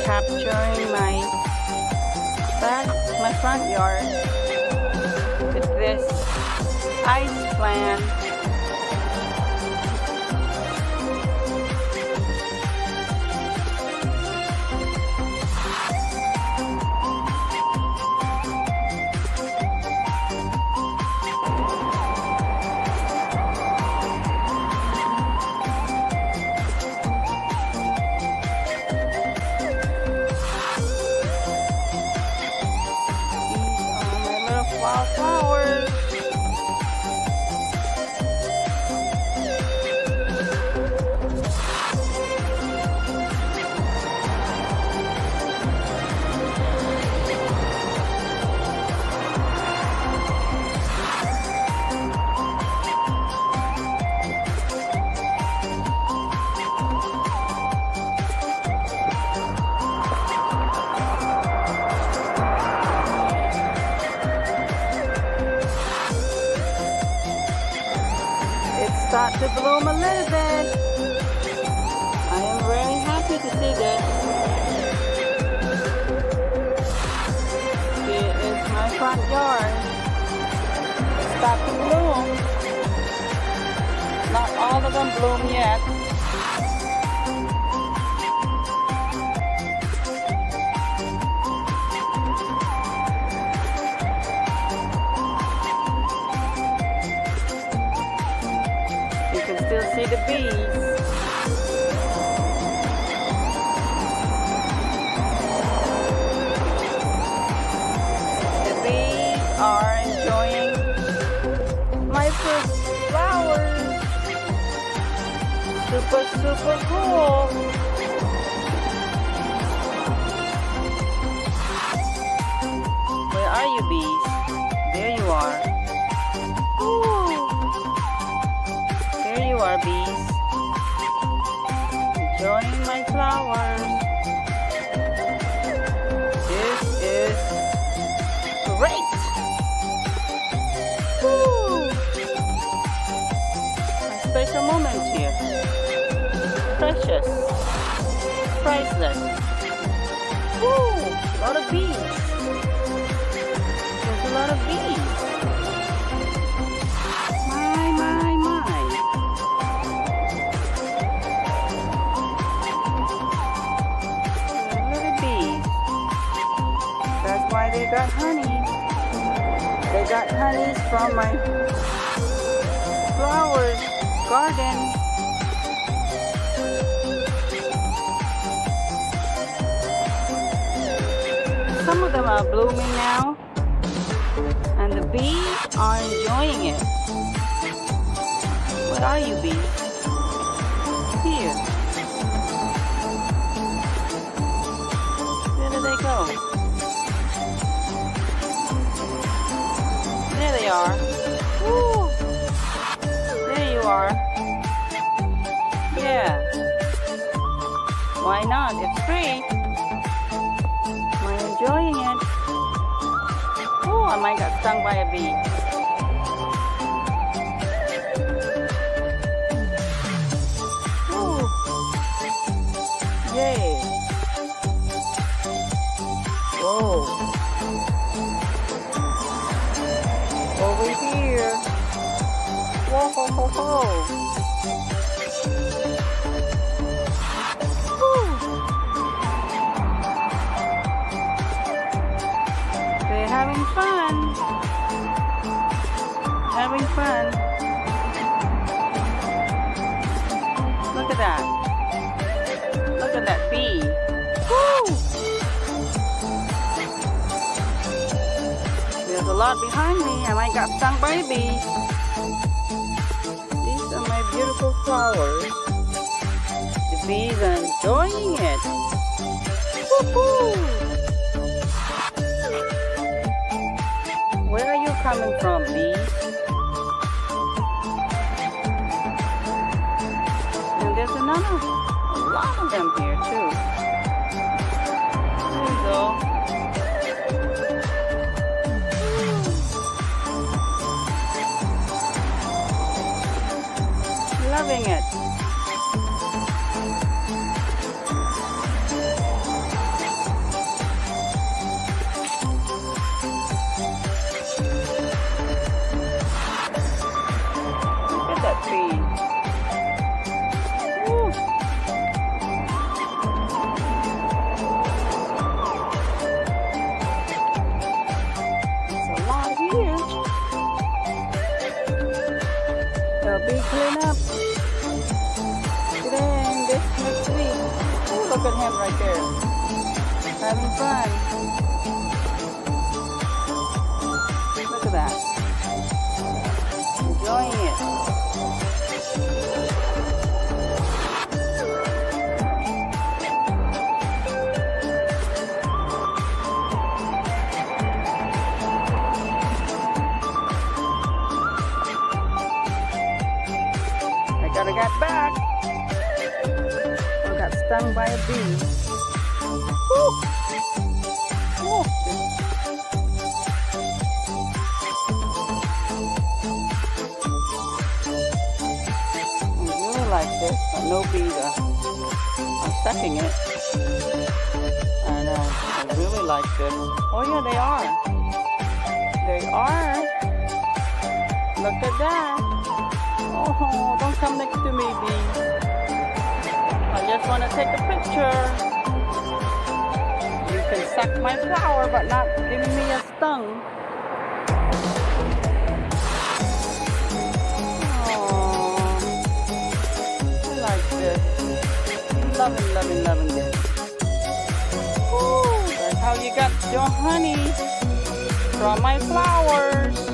capturing my front yard with this ice plant. Flowers. Start to bloom a little bit. I am really happy to see this. Here is my front yard. It's start to bloom. Not all of them bloom yet. Still see the bees. The bees are enjoying my first flowers. Super cool. Where are you, bees? There you are. There you are, bees. Enjoying my flowers. This is great. Woo! My special moment here. Precious. Priceless. Woo! A lot of bees. There's a lot of bees. They got honey. They got honeys from my flowers garden. Some of them are blooming now, and the bees are enjoying it. What are you, bees? Here. Where do they go? There they are. Woo! There you are. Yeah. Why not? It's free. Am I enjoying it? Oh, I might get stung by a bee. Ooh. Yay. Whoa. Over here. Whoa, ho, ho, ho. Woo. They're having fun. Having fun. Look at that. Look at that bee. Woo! There's a lot behind me. I might get stung by a bee. These are my beautiful flowers. The bees are enjoying it. Woohoo! Where are you coming from, bees? And there's a lot of them here too. There you go. Loving it. at him right there. Having fun. Look at that. Enjoying it. I gotta get back. I got stung by a bee. Woo! Woo! I really like this, but no bees are sucking it. And I really like this. Oh yeah, they are. They are. Look at that. Oh, don't come next to me, bees. I just want to take a picture. You can suck my flower, but not giving me a stung. Oh, I like this. Loving this. Ooh, that's how you got your honey from my flowers.